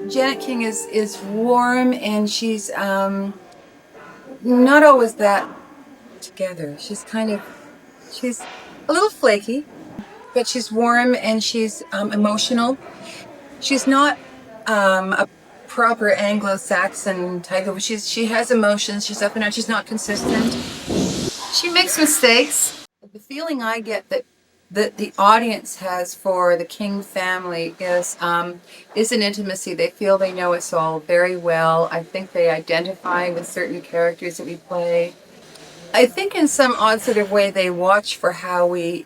Janet King is warm, and she's not always that together. She's a little flaky, but she's warm and she's emotional. She's not a proper Anglo-Saxon type of. She has emotions. She's up and down. She's not consistent. She makes mistakes. The feeling I get that the audience has for the King family is an intimacy. They feel they know us all very well. I think they identify with certain characters that we play. I think in some odd sort of way they watch for how we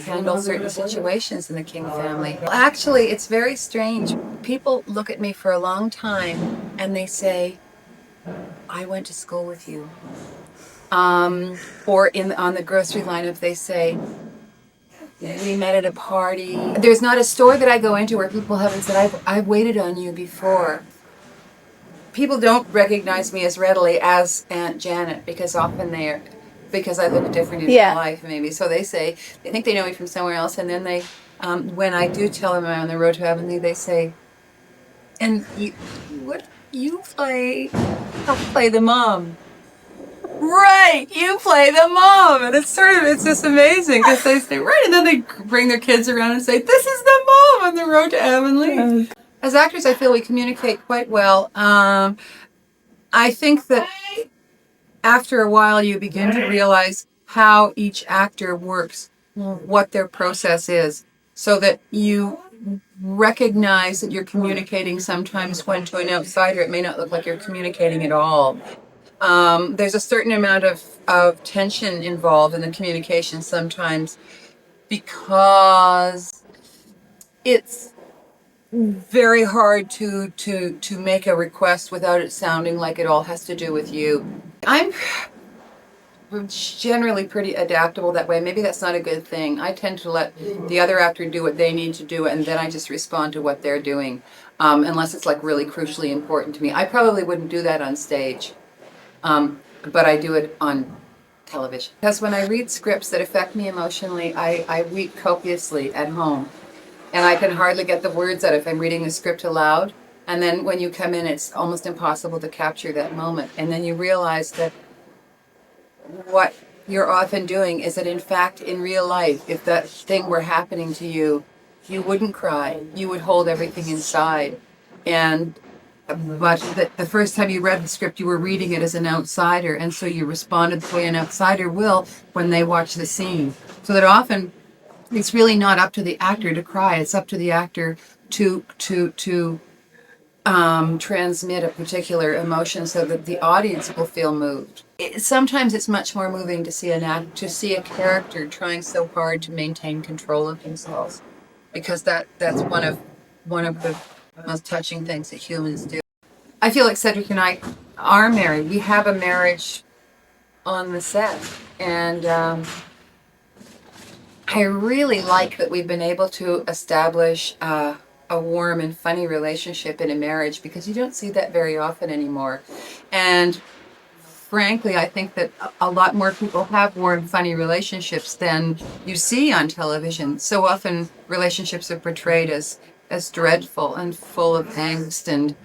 handle certain situations in the King family. Actually, it's very strange. People look at me for a long time and they say, "I went to school with you." Or on the grocery lineup, they say, "We met at a party." There's not a store that I go into where people haven't said, "I've waited on you before." People don't recognize me as readily as Aunt Janet because often because I look different in real life, maybe. So they think they know me from somewhere else, and then when I do tell them I'm on the road to Avonlea, they say, "And what you play? I'll play the mom." Right, you play the mom, and it's just amazing because they say right, and then they bring their kids around and say, "This is the mom on the road to Avonlea." As actors, I feel we communicate quite well. I think that after a while, you begin to realize how each actor works, what their process is, so that you recognize that you're communicating sometimes when to an outsider it may not look like you're communicating at all. There's a certain amount of tension involved in the communication sometimes because it's very hard to make a request without it sounding like it all has to do with you. I'm generally pretty adaptable that way. Maybe that's not a good thing. I tend to let the other actor do what they need to do, and then I just respond to what they're doing, unless it's like really crucially important to me. I probably wouldn't do that on stage, but I do it on television. Because when I read scripts that affect me emotionally, I weep copiously at home. And I can hardly get the words out if I'm reading the script aloud. And then when you come in, it's almost impossible to capture that moment. And then you realize that what you're often doing is that, in fact, in real life, if that thing were happening to you, you wouldn't cry. You would hold everything inside. And but the first time you read the script, you were reading it as an outsider, and so you responded the way an outsider will when they watch the scene. So that often it's really not up to the actor to cry. It's up to the actor to transmit a particular emotion so that the audience will feel moved. Sometimes it's much more moving to see to see a character trying so hard to maintain control of themselves, because that's one of the most touching things that humans do. I feel like Cedric and I are married. We have a marriage on the set, and I really like that we've been able to establish a warm and funny relationship in a marriage, because you don't see that very often anymore. And frankly, I think that a lot more people have warm, funny relationships than you see on television. So often relationships are portrayed as dreadful and full of angst and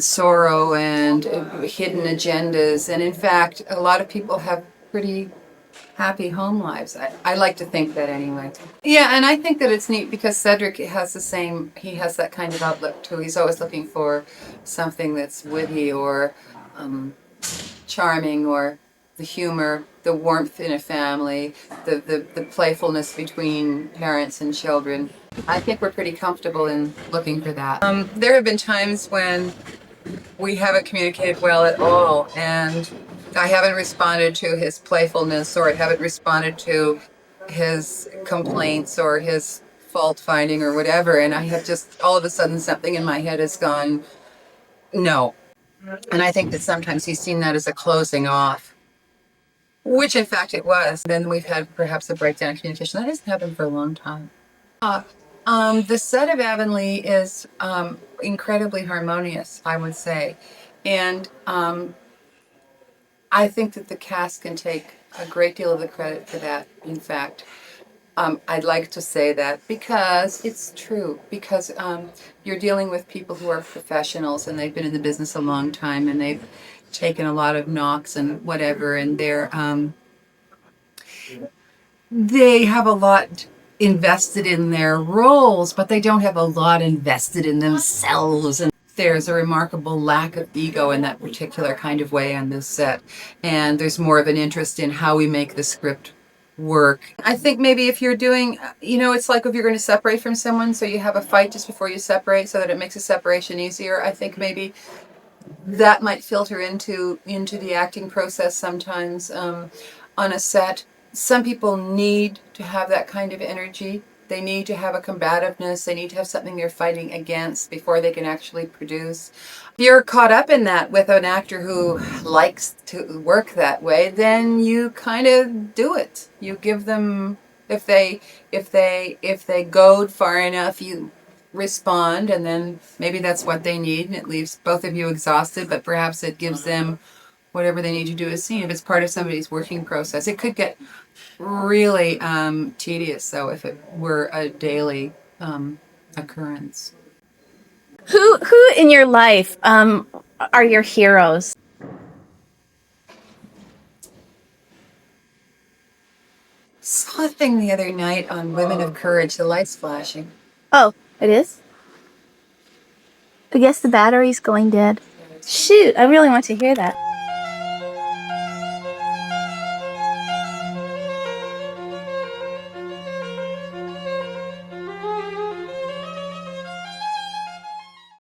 sorrow and hidden agendas. And in fact, a lot of people have pretty happy home lives. I like to think that anyway. Yeah, and I think that it's neat because Cedric has he has that kind of outlook too. He's always looking for something that's witty or charming, or the humor, the warmth in a family, the playfulness between parents and children. I think we're pretty comfortable in looking for that. There have been times when we haven't communicated well at all, and I haven't responded to his playfulness, or I haven't responded to his complaints or his fault finding or whatever, and I have just all of a sudden something in my head has gone, no. And I think that sometimes he's seen that as a closing off, which in fact it was. Then we've had perhaps a breakdown in communication. That hasn't happened for a long time. The set of Avonlea is incredibly harmonious, I would say. And I think that the cast can take a great deal of the credit for that, in fact. I'd like to say that because it's true. Because you're dealing with people who are professionals and they've been in the business a long time and they've taken a lot of knocks and whatever, and they have a lot invested in their roles, but they don't have a lot invested in themselves. And there's a remarkable lack of ego in that particular kind of way on this set. And there's more of an interest in how we make the script work. I think maybe if you're doing, it's like if you're going to separate from someone, so you have a fight just before you separate so that it makes a separation easier. I think maybe that might filter into the acting process sometimes on a set. Some people need to have that kind of energy. They need to have a combativeness. They need to have something they're fighting against before they can actually produce. If you're caught up in that with an actor who likes to work that way, then you kind of do it. You give them, if they goad far enough, you respond, and then maybe that's what they need, and it leaves both of you exhausted, but perhaps it gives them whatever they need to do a scene. If it's part of somebody's working process, it could get really tedious, though, if it were a daily occurrence. Who in your life are your heroes? Saw a thing the other night on Women of Courage, the lights flashing. Oh, it is? I guess the battery's going dead. Shoot, I really want to hear that.